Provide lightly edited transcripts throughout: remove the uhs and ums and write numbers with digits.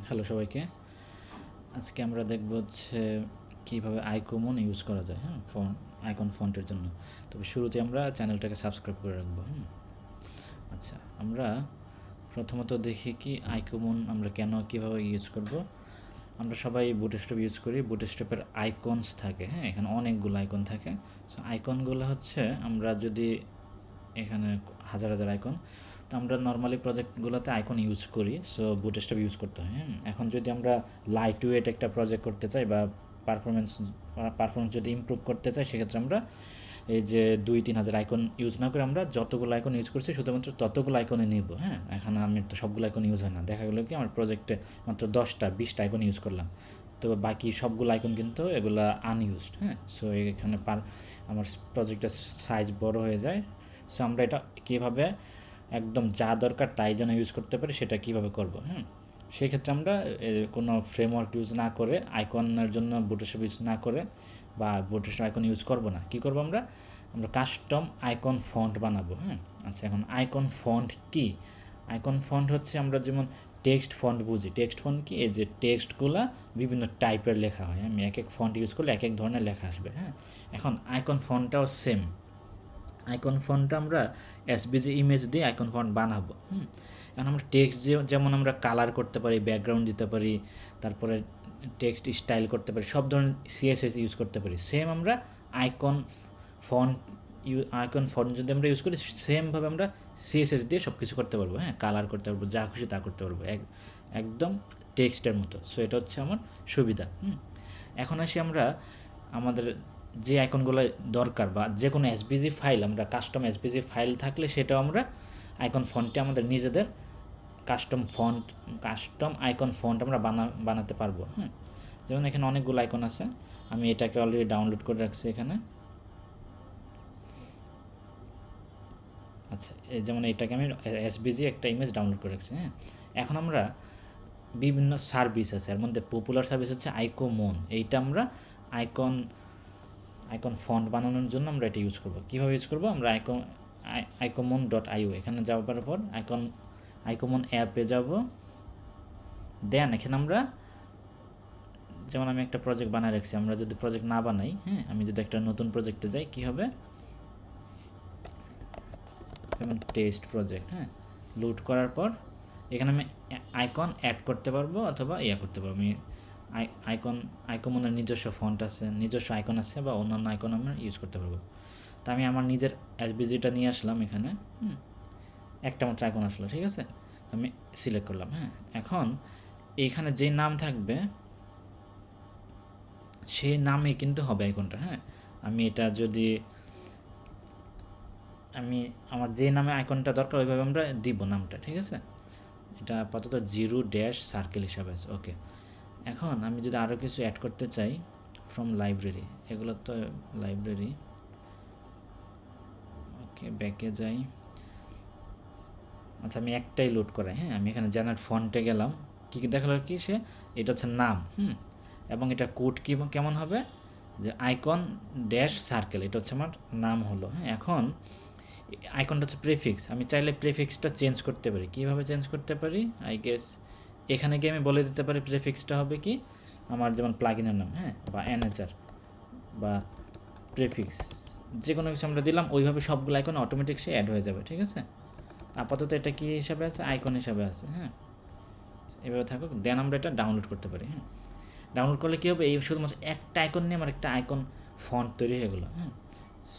Hello সবাইকে। আজকে আমরা দেখব হচ্ছে কীভাবে আইকোমন ইউজ করা যায়, আইকন ফন্টের জন্য। তবে শুরুতে আমরা চ্যানেলটাকে সাবস্ক্রাইব করে রাখবো। আচ্ছা, আমরা প্রথমত দেখি কি আইকোমন আমরা কীভাবে ইউজ করব। আমরা সবাই বুটস্ট্র্যাপ ইউজ করি। বুটস্ট্র্যাপের আইকনস থাকে, এখানে অনেকগুলো আইকন থাকে। সো আইকনগুলো হচ্ছে আমরা যদি এখানে হাজার হাজার আইকন, তো আমরা নর্মালি প্রজেক্টগুলোতে আইকন ইউজ করি, সো বুটস্ট্র্যাপ ইউজ করতে হয়। এখন যদি আমরা লাইট ওয়েট একটা প্রজেক্ট করতে চাই বা পারফরমেন্স যদি ইমপ্রুভ করতে চাই, সেক্ষেত্রে আমরা এই যে 2-3 হাজার আইকন ইউজ না করে আমরা যতগুলো আইকন ইউজ করছি শুধুমাত্র ততগুলো আইকনে নিব। এখন আমি তো সবগুলো আইকন ইউজ হয় না, দেখা গেলো কি আমার প্রজেক্টে মাত্র 10-20টা আইকন ইউজ করলাম, তো বাকি সবগুলো আইকন কিন্তু এগুলা আনইউজড। সো এখানে আমার প্রজেক্টের সাইজ বড় হয়ে যায়। সো আমরা এটা কীভাবে একদম যা দরকার তাই যেন ইউজ করতে পারি সেটা কীভাবে করবো। সেক্ষেত্রে আমরা কোনো ফ্রেমওয়ার্ক ইউজ না করে, আইকনের জন্য বুটস্ট্র্যাপ ইউজ না করে বা বুটস্ট্র্যাপ আইকন ইউজ করব না, কী করবো আমরা কাস্টম আইকন ফন্ট বানাবো। আচ্ছা, এখন আইকন ফন্ট কি? আইকন ফন্ট হচ্ছে আমরা যেমন টেক্সট ফন্ট বুঝি। টেক্সট ফন্ট কি? এই যে টেক্সটগুলো বিভিন্ন টাইপের লেখা হয়, আমি এক এক ফন্ট ইউজ করলে এক এক ধরনের লেখা আসবে। এখন আইকন ফন্টটাও সেম। আইকন ফন্টটা আমরা এসভিজি ইমেজ দিয়ে আইকন ফন্ট বানাবো। এখন আমরা টেক্সট যেমন আমরা কালার করতে পারি, ব্যাকগ্রাউন্ড দিতে পারি, তারপরে টেক্সট স্টাইল করতে পারি, সব ধরনের সিএসএস ইউজ করতে পারি। সেম আমরা আইকন ফন্ট যদি আমরা ইউজ করি, সেমভাবে আমরা সিএসএস দিয়ে সব কিছু করতে পারবো। কালার করতে পারবো, যা খুশি তা করতে পারবো, একদম টেক্সটের মতো। সো এটা হচ্ছে আমার সুবিধা। এখন আসি আমরা আমাদের যে আইকনগুলো দরকার বা যে কোনো এসভিজি ফাইল, আমরা কাস্টম এসভিজি ফাইল থাকলে সেটাও আমরা আইকন ফন্টে আমাদের নিজেদের কাস্টম আইকন ফন্ট আমরা বানাতে পারবো। যেমন এখানে অনেকগুলো আইকন আছে, আমি এটাকে অলরেডি ডাউনলোড করে রাখছি এখানে। আচ্ছা, যেমন এটাকে আমি এসভিজি একটা ইমেজ ডাউনলোড করে রাখছি। এখন আমরা বিভিন্ন সার্ভিস আছে, এর মধ্যে পপুলার সার্ভিস হচ্ছে আইকোমোন। এইটা আমরা আইকন ফন্ট বানানোর জন্য আমরা এটা ইউজ করব। কীভাবে ইউজ করব? আমরা IcoMoon.io এখানে যাওয়ার পর আইকোমন অ্যাপে যাব। দেন এখানে আমরা যেমন আমি একটা প্রজেক্ট বানায় রাখছি, আমরা যদি প্রজেক্ট না বানাই, আমি যদি একটা নতুন প্রজেক্টে যাই, কী হবে? যেমন টেস্ট প্রজেক্ট, লোড করার পর এখানে আমি আইকন অ্যাড করতে পারবো অথবা করতে পারবো। আমি আইকোমনের নিজস্ব ফন্ট আছে, নিজস্ব আইকন আছে, বা অন্যান্য আইকন আমরা ইউজ করতে পারবো। তা আমি আমার নিজের এসভিজিটা নিয়ে আসলাম এখানে। একটা মাত্র আইকন আসলো, ঠিক আছে, আমি সিলেক্ট করলাম। এখন এইখানে যে নাম থাকবে সেই নামে কিন্তু হবে আইকনটা। আমি এটা যদি আমার যে নামে আইকনটা দরকার ওইভাবে আমরা দিব নামটা, ঠিক আছে। এটা আপাতত 0-সার্কেল হিসাবে আছে। ওকে, এখন আমি যদি আরও কিছু অ্যাড করতে চাই ফ্রম লাইব্রেরি, এগুলো তো লাইব্রেরি। ওকে, ব্যাকে যাই। আচ্ছা, আমি একটাই লোড করাই। আমি এখানে জেনারেট ফন্টে গেলাম, কী দেখালো কি সে? এটা হচ্ছে নাম। এবং এটা কোড কেমন হবে? যে আইকন-সার্কেল, এটা হচ্ছে আমার নাম হলো। এখন আইকনটা হচ্ছে প্রেফিক্স। আমি চাইলে প্রেফিক্সটা চেঞ্জ করতে পারি। কীভাবে চেঞ্জ করতে পারি? আই গেস এখানে গিয়ে আমি বলে দিতে পারি প্রেফিক্সটা হবে কি আমার, যেমন প্লাগইনের নাম, বা এনএচআর বা প্রেফিক্স, যে কোনো কিছু আমরা দিলাম, ওইভাবে সবগুলো আইকন অটোমেটিক সে অ্যাড হয়ে যাবে, ঠিক আছে। আপাতত এটা কী হিসাবে আছে? আইকন হিসাবে আছে। এভাবে থাকুক। দেন আমরা এটা ডাউনলোড করতে পারি। ডাউনলোড করলে কী হবে? এই শুধুমাত্র একটা আইকন নিয়ে আমার একটা আইকন ফন্ট তৈরি হয়ে গেলো।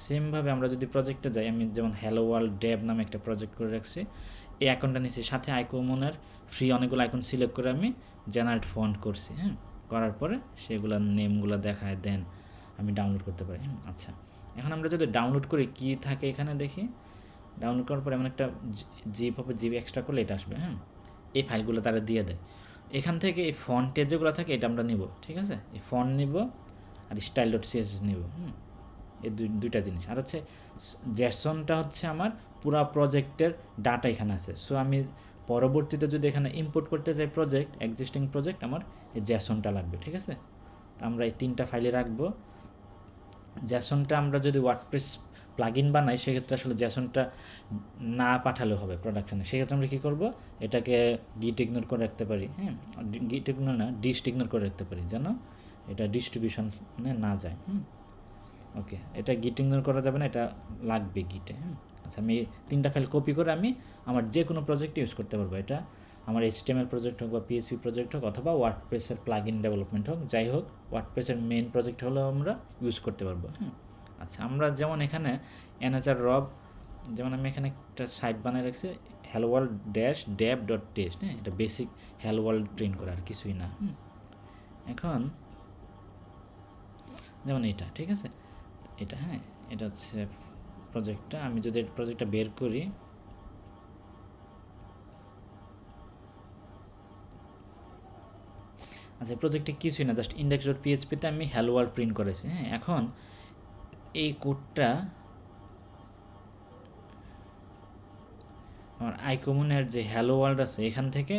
সেমভাবে আমরা যদি প্রজেক্টে যাই, আমি যেমন হ্যালো ওয়ার্ল্ড ডেভ নামে একটা প্রজেক্ট করে রাখছি, এই আইকনটা নিচ্ছি, সাথে আইকোমনের ফ্রি অনেকগুলো আইকন সিলেক্ট করে আমি জেনারেট ফন্ট করছি। করার পরে সেগুলোর নেমগুলো দেখায়, দেন আমি ডাউনলোড করতে পারি। আচ্ছা, এখন আমরা যদি ডাউনলোড করি কী থাকে এখানে দেখি। ডাউনলোড করার পরে এমন একটা জিপ হবে, জিবি এক্সট্রা করলে এটা আসবে। এই ফাইলগুলো তারা দিয়ে দেয়। এখান থেকে এই ফন্টে যেগুলো থাকে এটা আমরা নিব, ঠিক আছে। এই ফন্ট নিব আর style.css নিব। এই দুইটা জিনিস। আর হচ্ছে জেসনটা হচ্ছে আমার পুরো প্রজেক্টের ডাটা এখানে আছে। সো আমি পরবর্তীতে যদি এখানে ইম্পোর্ট করতে চাই এক্সিস্টিং প্রজেক্ট, আমার এই জেসনটা লাগবে, ঠিক আছে। তো আমরা এই 3টা ফাইলে রাখবো। জেসনটা আমরা যদি ওয়ার্ডপ্রেস প্লাগইন বানাই সেক্ষেত্রে আসলে জ্যাসনটা না পাঠালেও হবে প্রোডাকশানে। সেক্ষেত্রে আমরা কী করব, এটাকে গিট ইগনোর করে রাখতে পারি, হ্যাঁ, গিট ইগনোর না, ডিস্ট ইগনোর করে রাখতে পারি যেন এটা ডিস্ট্রিবিউশনে না যায়। ওকে, এটা গিট ইগনোর করা যাবে না, এটা লাগবে গিটে। আচ্ছা, আমি 3টা ফাইল কপি করে আমি আমার যে কোনো প্রজেক্টে ইউজ করতে পারবো। এটা আমার HTML প্রজেক্ট হোক বা PHP প্রজেক্ট হোক অথবা ওয়ার্ডপ্রেসের প্লাগইন ডেভেলপমেন্ট হোক, যাই হোক ওয়ার্ডপ্রেসের মেইন প্রজেক্ট হলেও আমরা ইউজ করতে পারবো। আচ্ছা, আমরা যেমন এখানে এনএচআর রব, যেমন আমি এখানে একটা সাইট বানিয়ে রাখছি hello world -dev.txt, হ্যাঁ, এটা বেসিক hello world প্রিন্ট করে আর কিছুই না। এখন যেমন এটা, ঠিক আছে, এটা, হ্যাঁ, এটা হচ্ছে প্রজেক্টটা। আমি যদি প্রজেক্টটা বের করি, আচ্ছা, প্রজেক্টে কিছুই না, জাস্ট index.php-তে আমি hello world প্রিন্ট করেছি। হ্যাঁ, এখন এই কোডটা আমার আইকোমুনের যে হ্যালো ওয়ার্ল্ড আছে এখান থেকে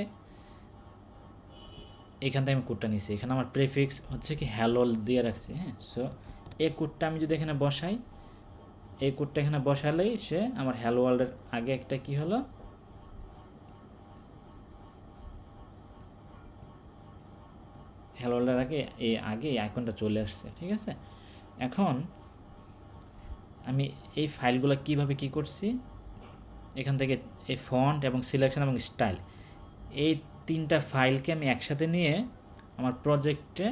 আমি কোডটা নিয়েছি। এখানে আমার প্রেফিক্স হচ্ছে কি হ্যালো দিয়ে রাখছি। হ্যাঁ, সো এই কোডটা আমি যদি এখানে বসাই, এই কোডটা এখানে বসালেই সে আমার হ্যালো ওয়ার্ল্ডের আগে একটা কি হলো, হ্যালো ওয়ার্ল্ডের আগে এই আইকনটা চলে আসছে। ঠিক আছে, এখন আমি এই ফাইলগুলো কিভাবে কি করছি, এখান থেকে এই ফন্ট এবং সিলেকশন এবং স্টাইল এই 3টা ফাইলকে আমি একসাথে নিয়ে আমার প্রজেক্টে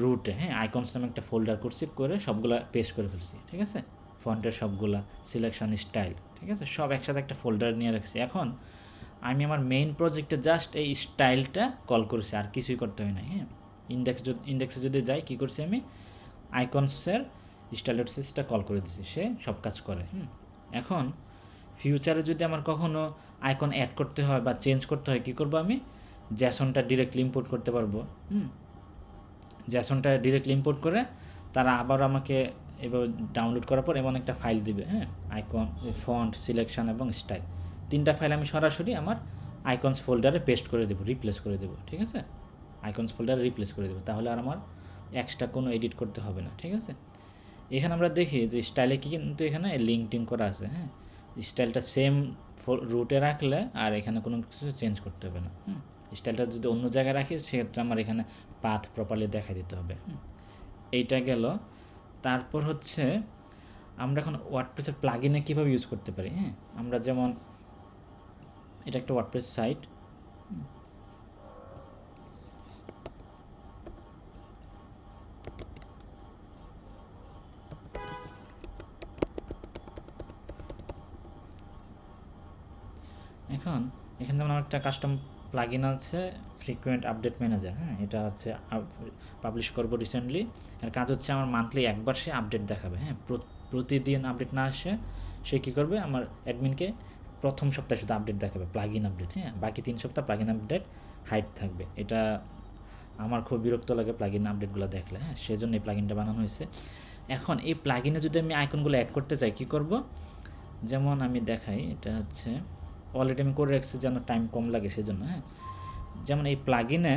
রুটে, হ্যাঁ, আইকনস নামে একটা ফোল্ডার করছি, করে সবগুলা পেস্ট করে ফেলছি। ঠিক আছে, ফন্টের সবগুলা, সিলেকশন, স্টাইল, ঠিক আছে, সব একসাথে একটা ফোল্ডার নিয়ে রাখছি। এখন আমি আমার মেইন প্রজেক্টে জাস্ট এই স্টাইলটা কল করছি, আর কিছুই করতে হয় না। হ্যাঁ, ইন্ডেক্সে যদি যাই, কী করছি আমি আইকনসের স্টাইল.csটা কল করে দিছি, সে সব কাজ করে। এখন ফিউচারে যদি আমার কখনো আইকন অ্যাড করতে হয় বা চেঞ্জ করতে হয়, কী করবো, আমি জ্যাসনটা ডিরেক্টলি ইম্পোর্ট করতে পারবো। জ্যাসনটা ডিরেক্টলি ইম্পোর্ট করে তারা আবার আমাকে এভাবে ডাউনলোড করার পর এমন একটা ফাইল দিবে, হ্যাঁ, আইকন, ফন্ট, সিলেকশন এবং স্টাইল 3টা ফাইল আমি সরাসরি আমার আইকনস ফোল্ডারে পেস্ট করে দেবো, রিপ্লেস করে দেবো। ঠিক আছে, আইকনস ফোল্ডারে রিপ্লেস করে দেবো, তাহলে আর আমার এক্সট্রা কোনো এডিট করতে হবে না। ঠিক আছে, এখানে আমরা দেখি যে স্টাইলে কি কিন্তু এখানে লিঙ্কটিং করা আছে। হ্যাঁ, স্টাইলটা সেম রুটে রাখলে আর এখানে কোনো কিছু চেঞ্জ করতে হবে না। স্টাইলটা যদি অন্য জায়গায় রাখি সেক্ষেত্রে আমার এখানে পাথ প্রপারলি দেখা দিতে হবে। এইটা গেল। তারপর হচ্ছে আমরা এখন ওয়ার্ডপ্রেসের প্লাগইনে কীভাবে ইউজ করতে পারি। হ্যাঁ, আমরা যেমন এটা একটা ওয়ার্ডপ্রেস সাইট, এখন এখানে যেমন আমার একটা কাস্টম প্লাগইন আছে ফ্রিকুয়েন্ট আপডেট ম্যানেজার। হ্যাঁ, এটা হচ্ছে পাবলিশ করবো রিসেন্টলি। এর কাজ হচ্ছে আমার মান্থলি একবার সে আপডেট দেখাবে। হ্যাঁ, প্রতিদিন আপডেট না আসে সে কী করবে, আমার অ্যাডমিনকে প্রথম সপ্তাহে শুধু আপডেট দেখাবে, প্লাগইন আপডেট। হ্যাঁ, বাকি 3 সপ্তাহ প্লাগইন আপডেট হাইড থাকবে। এটা আমার খুব বিরক্ত লাগে প্লাগইন আপডেটগুলো দেখলে। হ্যাঁ, সেজন্য এই প্লাগইনটা বানানো হয়েছে। এখন এই প্লাগইনে যদি আমি আইকনগুলো অ্যাড করতে চাই, কী করব, যেমন আমি দেখাই, এটা হচ্ছে অলরেডি আমি করে রাখছি যেন টাইম কম লাগে সেজন্য। হ্যাঁ, যেমন এই প্লাগইনে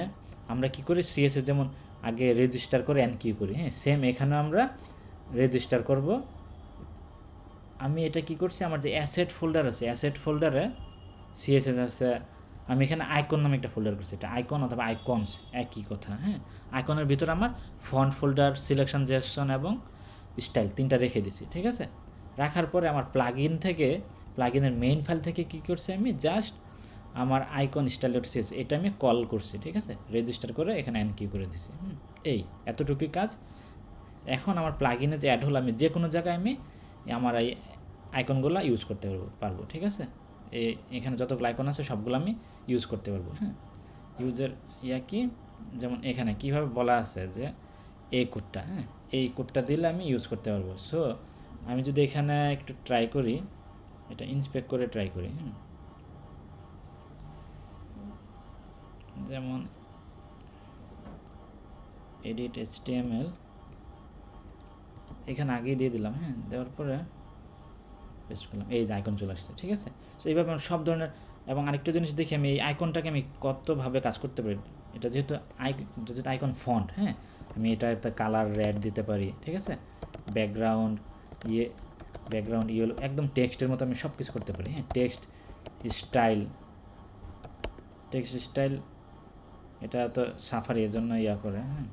আমরা কি করি, সিএসএস যেমন আগে রেজিস্টার করে এনকিউ করি। হ্যাঁ, সেম এখানে আমরা রেজিস্টার করব। আমি এটা কি করছি, আমার যে অ্যাসেট ফোল্ডার আছে, অ্যাসেট ফোল্ডারে সিএসএস আছে, আমি এখানে আইকন নামে একটা ফোল্ডার করছি। এটা আইকন অথবা আইকনস একই কথা। হ্যাঁ, আইকনের ভিতরে আমার ফন্ট ফোল্ডার, সিলেকশন, জেসন এবং স্টাইল 3টা রেখে দিছি। ঠিক আছে, রাখার পরে আমার প্লাগইন থেকে, প্লাগইনের মেইন ফাইল থেকে কী করছি, আমি জাস্ট আমার আইকন স্টাইল.cs এটা আমি কল করছি। ঠিক আছে, রেজিস্টার করে এখানে এনকিউ করে দিছি। এই এতটুকুই কাজ। এখন আমার প্লাগইনে যে অ্যাড হলো, আমি যে কোনো জায়গায় আমি আমার এই আইকনগুলো ইউজ করতে পারবো। ঠিক আছে, এখানে যতগুলো আইকন আছে সবগুলো আমি ইউজ করতে পারবো। হ্যাঁ, ইউজের কি, যেমন এখানে কীভাবে বলা আছে যে এই কোডটা, হ্যাঁ, এই কোডটা দিলে আমি ইউজ করতে পারবো। সো আমি যদি এখানে একটু ট্রাই করি, এটা ইন্সপেক্ট করে ট্রাই করি। যেমন এডিট HTML এখানে আগেই দিয়ে দিলাম। হ্যাঁ, দেওয়ার পরে পেস্ট করলাম, এই যে আইকন চলে আসছে। ঠিক আছে, সো এইভাবে আমি সব ধরনের, এবং আরেকটা জিনিস দেখি আমি এই আইকনটাকে আমি কতভাবে কাজ করতে পারি। এটা যেহেতু আইকন ফন্ট, হ্যাঁ, আমি এটা একটা কালার রেড দিতে পারি। ঠিক আছে, ব্যাকগ্রাউন্ড ব্যাকগ্রাউন্ড ইয়েলো, একদম টেক্সটের মতো আমি সব কিছু করতে পারি। হ্যাঁ, টেক্সট স্টাইল, এটা তো সাফারি এর জন্য করে। হ্যাঁ,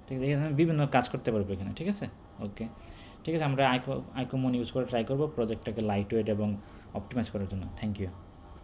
ঠিক আছে, আমি বিভিন্ন কাজ করতে পারবো এখানে। ঠিক আছে, ওকে, ঠিক আছে, আমরা আইকোমন ইউজ করে ট্রাই করবো প্রজেক্টটাকে লাইট ওয়েট এবং অপটিমাইজ করার জন্য। Thank you.